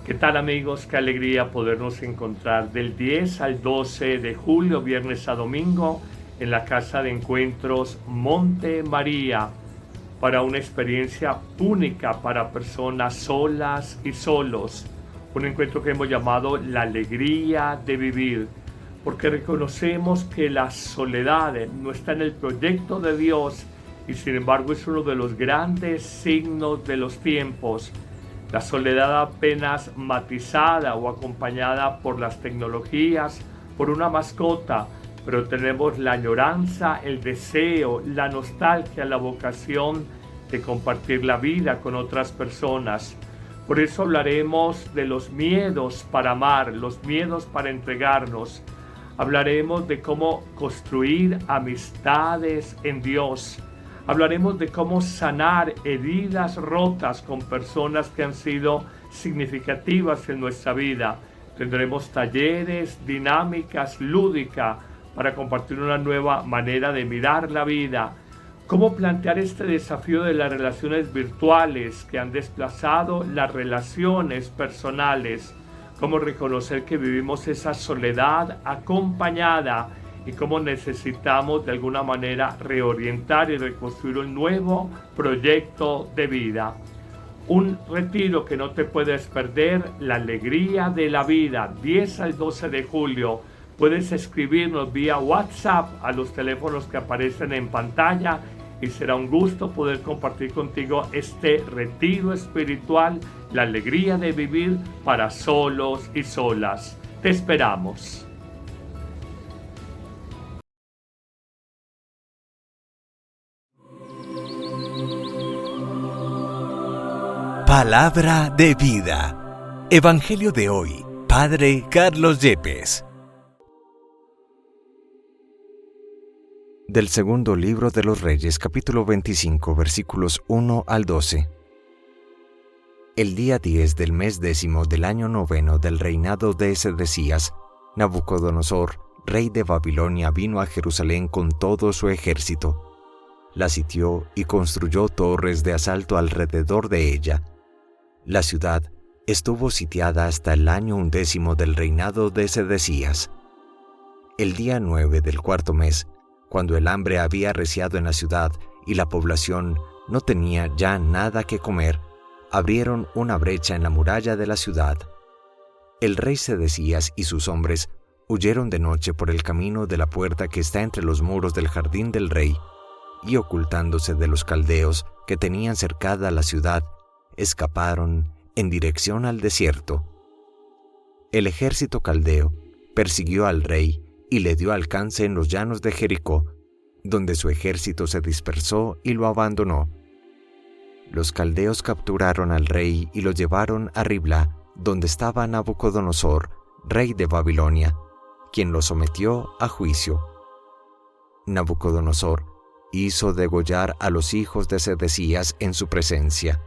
¿Qué tal amigos? Qué alegría podernos encontrar del 10 al 12 de julio, viernes a domingo, en la Casa de Encuentros Monte María, para una experiencia única para personas solas y solos. Un encuentro que hemos llamado la alegría de vivir, porque reconocemos que la soledad no está en el proyecto de Dios y sin embargo es uno de los grandes signos de los tiempos. La soledad apenas matizada o acompañada por las tecnologías, por una mascota, pero tenemos la añoranza, el deseo, la nostalgia, la vocación de compartir la vida con otras personas. Por eso hablaremos de los miedos para amar, los miedos para entregarnos. Hablaremos de cómo construir amistades en Dios. Hablaremos de cómo sanar heridas rotas con personas que han sido significativas en nuestra vida. Tendremos talleres, dinámicas, lúdicas para compartir una nueva manera de mirar la vida. Cómo plantear este desafío de las relaciones virtuales que han desplazado las relaciones personales. Cómo reconocer que vivimos esa soledad acompañada y cómo necesitamos de alguna manera reorientar y reconstruir un nuevo proyecto de vida. Un retiro que no te puedes perder, la alegría de la vida, 10 al 12 de julio. Puedes escribirnos vía WhatsApp a los teléfonos que aparecen en pantalla y será un gusto poder compartir contigo este retiro espiritual, la alegría de vivir para solos y solas. Te esperamos. Palabra de vida. Evangelio de hoy. Padre Carlos Yepes. Del segundo libro de los Reyes, capítulo 25, versículos 1 al 12. El día 10 del mes 10 del año 9 del reinado de Sedecías, Nabucodonosor, rey de Babilonia, vino a Jerusalén con todo su ejército. La sitió y construyó torres de asalto alrededor de ella. La ciudad estuvo sitiada hasta el año 11 del reinado de Sedecías. El día 9 del cuarto mes, cuando el hambre había arreciado en la ciudad y la población no tenía ya nada que comer, abrieron una brecha en la muralla de la ciudad. El rey Sedecías y sus hombres huyeron de noche por el camino de la puerta que está entre los muros del jardín del rey, y ocultándose de los caldeos que tenían cercada la ciudad, escaparon en dirección al desierto. El ejército caldeo persiguió al rey y le dio alcance en los llanos de Jericó, donde su ejército se dispersó y lo abandonó. Los caldeos capturaron al rey y lo llevaron a Ribla, donde estaba Nabucodonosor, rey de Babilonia, quien lo sometió a juicio. Nabucodonosor hizo degollar a los hijos de Sedecías en su presencia.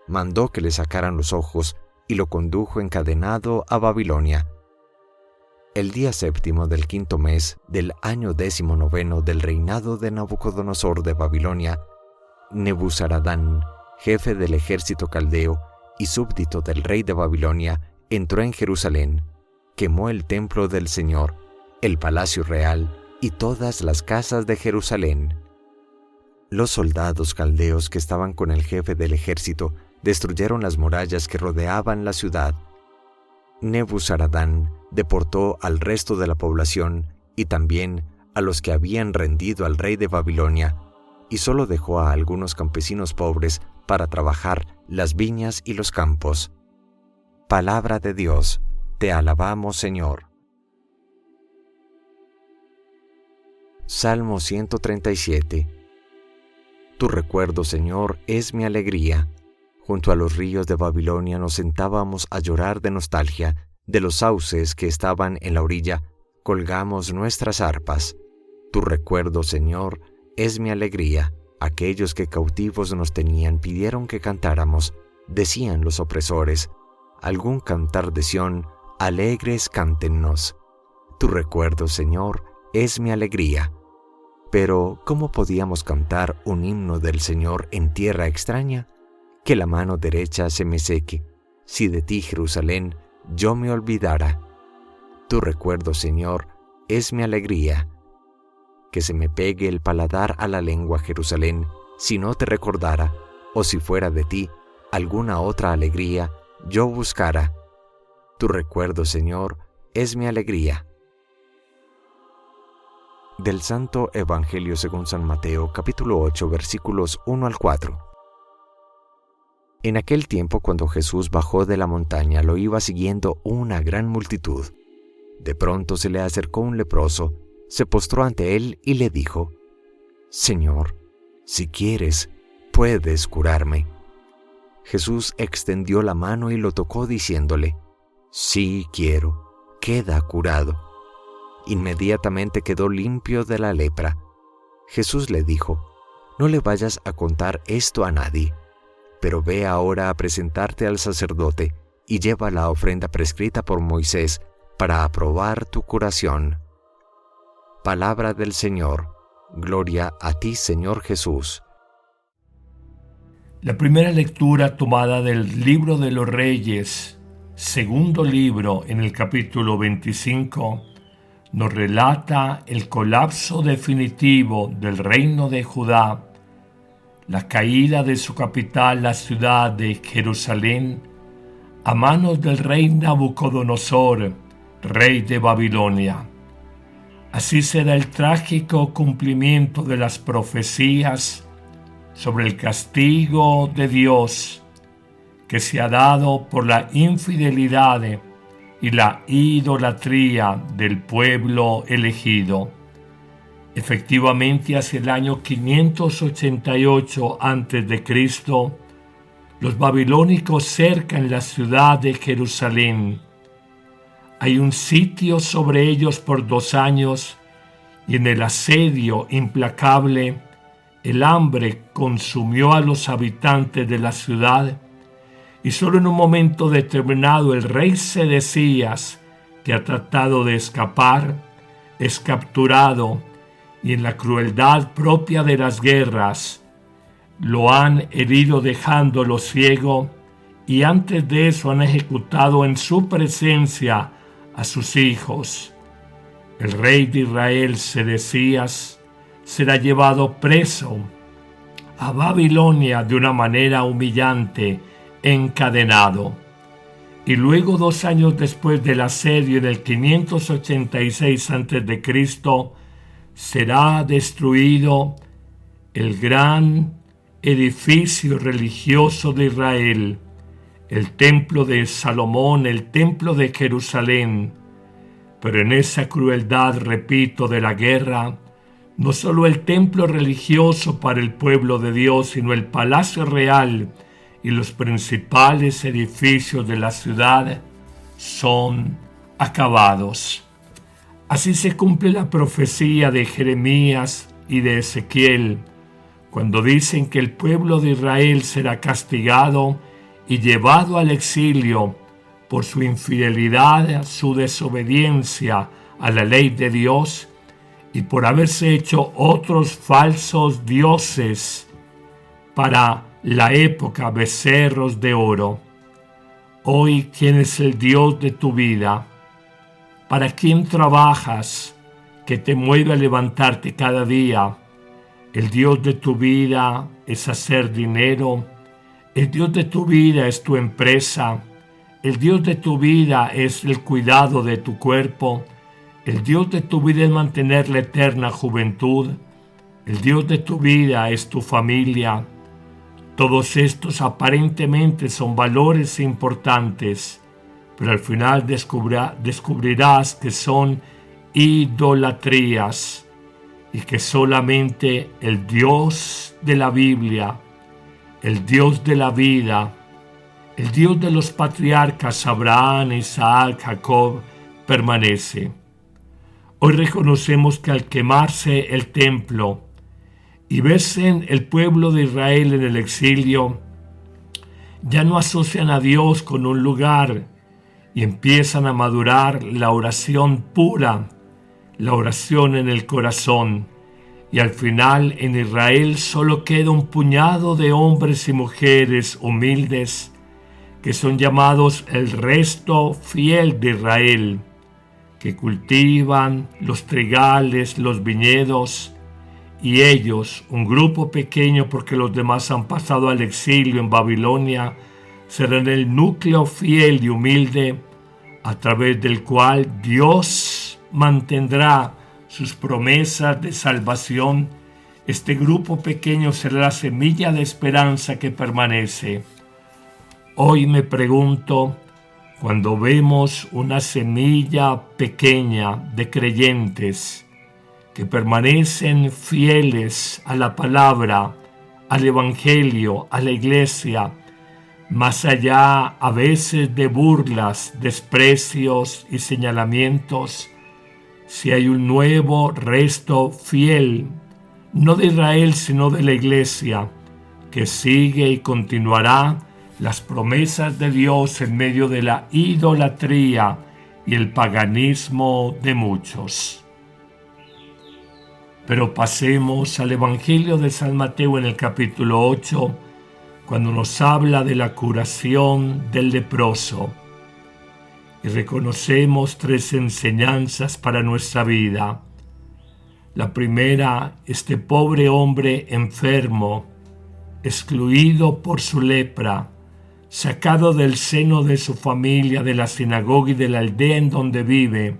Mandó que le sacaran los ojos y lo condujo encadenado a Babilonia. El día 7 del quinto mes del año 19 del reinado de Nabucodonosor de Babilonia, Nebuzaradán, jefe del ejército caldeo y súbdito del rey de Babilonia, entró en Jerusalén, quemó el templo del Señor, el palacio real y todas las casas de Jerusalén. Los soldados caldeos que estaban con el jefe del ejército destruyeron las murallas que rodeaban la ciudad. Nebuzaradán deportó al resto de la población y también a los que habían rendido al rey de Babilonia, y solo dejó a algunos campesinos pobres para trabajar las viñas y los campos. Palabra de Dios, te alabamos, Señor. Salmo 137. Tu recuerdo, Señor, es mi alegría. Junto a los ríos de Babilonia nos sentábamos a llorar de nostalgia. De los sauces que estaban en la orilla, colgamos nuestras arpas. Tu recuerdo, Señor, es mi alegría. Aquellos que cautivos nos tenían pidieron que cantáramos. Decían los opresores, algún cantar de Sión, alegres cántennos. Tu recuerdo, Señor, es mi alegría. Pero, ¿cómo podíamos cantar un himno del Señor en tierra extraña? Que la mano derecha se me seque, si de ti, Jerusalén, yo me olvidara. Tu recuerdo, Señor, es mi alegría. Que se me pegue el paladar a la lengua, Jerusalén, si no te recordara, o si fuera de ti alguna otra alegría, yo buscara. Tu recuerdo, Señor, es mi alegría. Del Santo Evangelio según San Mateo, capítulo 8, versículos 1 al 4. En aquel tiempo, cuando Jesús bajó de la montaña, lo iba siguiendo una gran multitud. De pronto se le acercó un leproso, se postró ante él y le dijo: Señor, si quieres, puedes curarme. Jesús extendió la mano y lo tocó diciéndole: Sí quiero, queda curado. Inmediatamente quedó limpio de la lepra. Jesús le dijo: No le vayas a contar esto a nadie, pero ve ahora a presentarte al sacerdote y lleva la ofrenda prescrita por Moisés para aprobar tu curación. Palabra del Señor. Gloria a ti, Señor Jesús. La primera lectura tomada del Libro de los Reyes, segundo libro, en el capítulo 25, nos relata el colapso definitivo del reino de Judá, la caída de su capital, la ciudad de Jerusalén, a manos del rey Nabucodonosor, rey de Babilonia. Así será el trágico cumplimiento de las profecías sobre el castigo de Dios que se ha dado por la infidelidad y la idolatría del pueblo elegido. Efectivamente, hacia el año 588 a.C., los babilónicos cercan la ciudad de Jerusalén. Hay un sitio sobre ellos por 2 años, y en el asedio implacable, el hambre consumió a los habitantes de la ciudad, y solo en un momento determinado el rey Sedecías, que ha tratado de escapar, es capturado, y en la crueldad propia de las guerras, lo han herido dejándolo ciego, y antes de eso han ejecutado en su presencia a sus hijos. El rey de Israel, Sedecías, será llevado preso a Babilonia de una manera humillante, encadenado. Y luego, 2 años después del asedio, en el 586 a.C., será destruido el gran edificio religioso de Israel, el templo de Salomón, el templo de Jerusalén. Pero en esa crueldad, repito, de la guerra, no solo el templo religioso para el pueblo de Dios, sino el palacio real y los principales edificios de la ciudad son acabados. Así se cumple la profecía de Jeremías y de Ezequiel, cuando dicen que el pueblo de Israel será castigado y llevado al exilio por su infidelidad, su desobediencia a la ley de Dios y por haberse hecho otros falsos dioses para la época, becerros de oro. Hoy, ¿quién es el Dios de tu vida? ¿Para quién trabajas que te mueve a levantarte cada día? El Dios de tu vida es hacer dinero. El Dios de tu vida es tu empresa. El Dios de tu vida es el cuidado de tu cuerpo. El Dios de tu vida es mantener la eterna juventud. El Dios de tu vida es tu familia. Todos estos aparentemente son valores importantes, pero al final descubrirás que son idolatrías y que solamente el Dios de la Biblia, el Dios de la vida, el Dios de los patriarcas Abraham, Isaac, Jacob, permanece. Hoy reconocemos que al quemarse el templo y verse el pueblo de Israel en el exilio, ya no asocian a Dios con un lugar y empiezan a madurar la oración pura, la oración en el corazón. Y al final en Israel solo queda un puñado de hombres y mujeres humildes que son llamados el resto fiel de Israel, que cultivan los trigales, los viñedos, y ellos, un grupo pequeño porque los demás han pasado al exilio en Babilonia, serán el núcleo fiel y humilde a través del cual Dios mantendrá sus promesas de salvación. Este grupo pequeño será la semilla de esperanza que permanece. Hoy me pregunto, cuando vemos una semilla pequeña de creyentes que permanecen fieles a la palabra, al evangelio, a la iglesia, más allá a veces de burlas, desprecios y señalamientos, si hay un nuevo resto fiel, no de Israel sino de la iglesia, que sigue y continuará las promesas de Dios en medio de la idolatría y el paganismo de muchos. Pero pasemos al Evangelio de San Mateo en el capítulo 8, cuando nos habla de la curación del leproso. Y reconocemos 3 enseñanzas para nuestra vida. La primera, este pobre hombre enfermo, excluido por su lepra, sacado del seno de su familia, de la sinagoga y de la aldea en donde vive,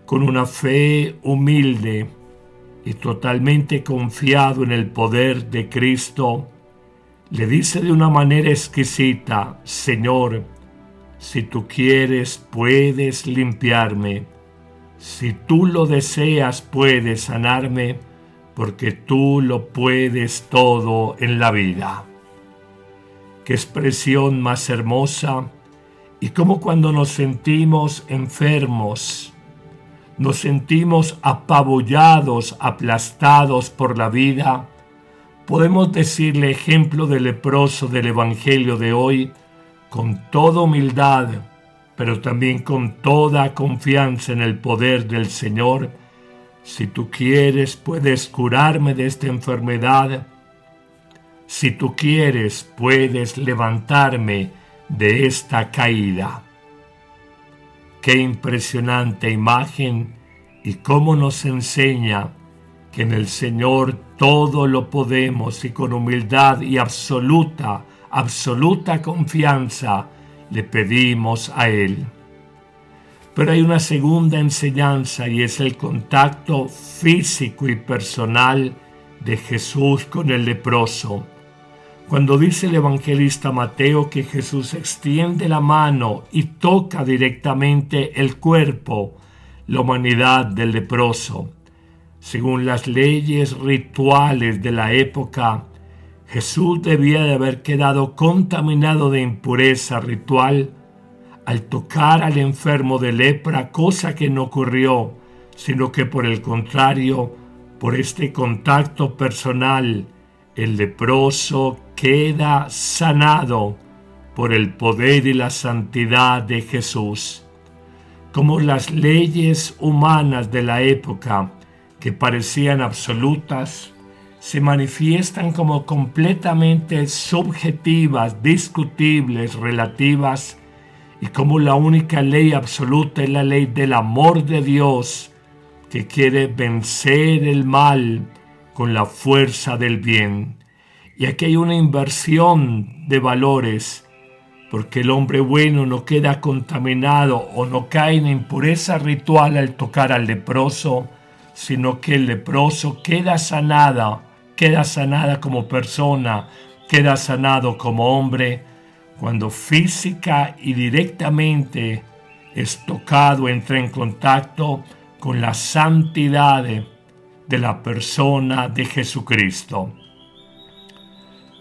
con una fe humilde y totalmente confiado en el poder de Cristo, le dice de una manera exquisita: Señor, si tú quieres, puedes limpiarme. Si tú lo deseas, puedes sanarme, porque tú lo puedes todo en la vida. Qué expresión más hermosa, y cómo cuando nos sentimos enfermos, nos sentimos apabullados, aplastados por la vida, podemos decirle, ejemplo del leproso del Evangelio de hoy, con toda humildad, pero también con toda confianza en el poder del Señor: si tú quieres, puedes curarme de esta enfermedad. Si tú quieres, puedes levantarme de esta caída. Qué impresionante imagen, y cómo nos enseña que en el Señor todo lo podemos, y con humildad y absoluta confianza le pedimos a Él. Pero hay una segunda enseñanza, y es el contacto físico y personal de Jesús con el leproso. Cuando dice el evangelista Mateo que Jesús extiende la mano y toca directamente el cuerpo, la humanidad del leproso. Según las leyes rituales de la época, Jesús debía de haber quedado contaminado de impureza ritual al tocar al enfermo de lepra, cosa que no ocurrió, sino que por el contrario, por este contacto personal, el leproso queda sanado por el poder y la santidad de Jesús. Como las leyes humanas de la época, que parecían absolutas, se manifiestan como completamente subjetivas, discutibles, relativas, y como la única ley absoluta es la ley del amor de Dios, que quiere vencer el mal con la fuerza del bien. Y aquí hay una inversión de valores, porque el hombre bueno no queda contaminado o no cae en impureza ritual al tocar al leproso, sino que el leproso queda sanada como persona, queda sanado como hombre, cuando física y directamente es tocado, entra en contacto con la santidad de la persona de Jesucristo.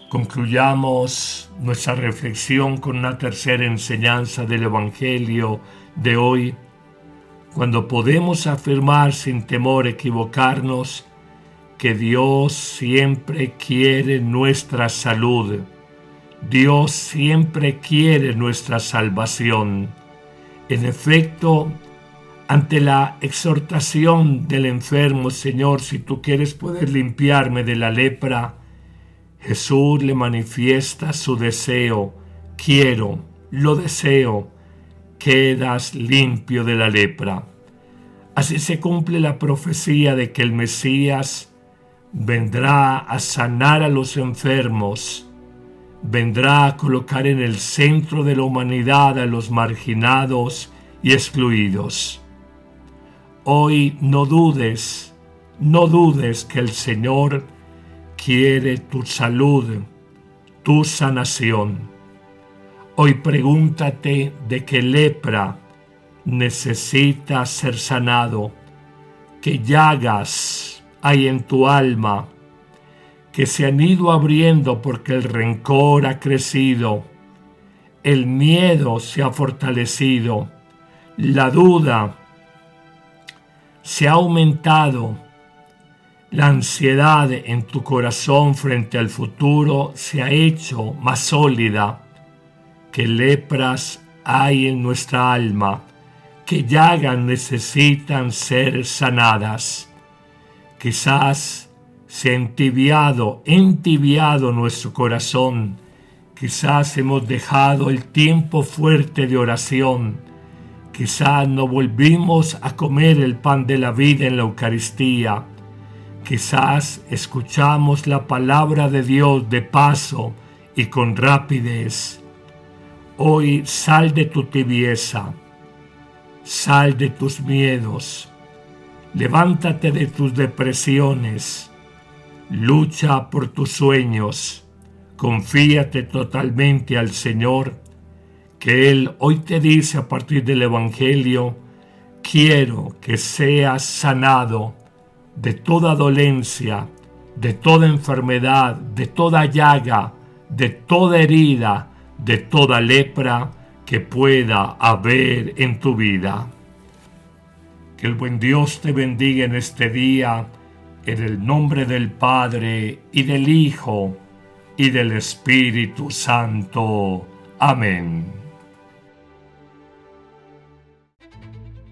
Concluyamos nuestra reflexión con una tercera enseñanza del Evangelio de hoy, cuando podemos afirmar sin temor a equivocarnos que Dios siempre quiere nuestra salud, Dios siempre quiere nuestra salvación. En efecto, ante la exhortación del enfermo, Señor, si tú quieres poder limpiarme de la lepra, Jesús le manifiesta su deseo: quiero, lo deseo, quedas limpio de la lepra. Así se cumple la profecía de que el Mesías vendrá a sanar a los enfermos, vendrá a colocar en el centro de la humanidad a los marginados y excluidos. Hoy no dudes que el Señor quiere tu salud, tu sanación. Hoy pregúntate de qué lepra necesitas ser sanado, qué llagas hay en tu alma que se han ido abriendo porque el rencor ha crecido, el miedo se ha fortalecido, la duda se ha aumentado, la ansiedad en tu corazón frente al futuro se ha hecho más sólida. ¿Qué lepras hay en nuestra alma? ¿Qué llagas necesitan ser sanadas? Quizás se ha entibiado nuestro corazón. Quizás hemos dejado el tiempo fuerte de oración. Quizás no volvimos a comer el pan de la vida en la Eucaristía. Quizás escuchamos la palabra de Dios de paso y con rapidez. Hoy sal de tu tibieza, sal de tus miedos, levántate de tus depresiones, lucha por tus sueños, confíate totalmente al Señor, que Él hoy te dice a partir del Evangelio: quiero que seas sanado de toda dolencia, de toda enfermedad, de toda llaga, de toda herida, de toda lepra que pueda haber en tu vida. Que el buen Dios te bendiga en este día, en el nombre del Padre, y del Hijo, y del Espíritu Santo. Amén.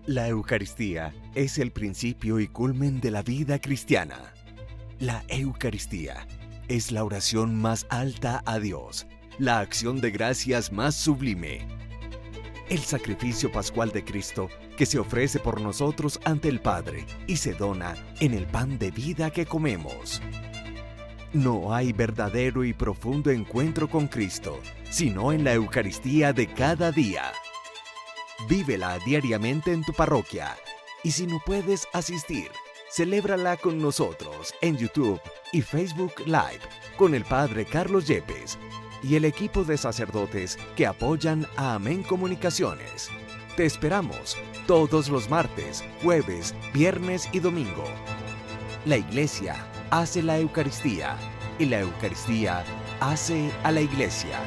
La Eucaristía es el principio y culmen de la vida cristiana. La Eucaristía es la oración más alta a Dios, la acción de gracias más sublime, el sacrificio pascual de Cristo que se ofrece por nosotros ante el Padre y se dona en el pan de vida que comemos. No hay verdadero y profundo encuentro con Cristo, sino en la Eucaristía de cada día. Vívela diariamente en tu parroquia, y si no puedes asistir, celébrala con nosotros en YouTube y Facebook Live con el Padre Carlos Yepes y el equipo de sacerdotes que apoyan a Amén Comunicaciones. Te esperamos todos los martes, jueves, viernes y domingo. La Iglesia hace la Eucaristía y la Eucaristía hace a la Iglesia.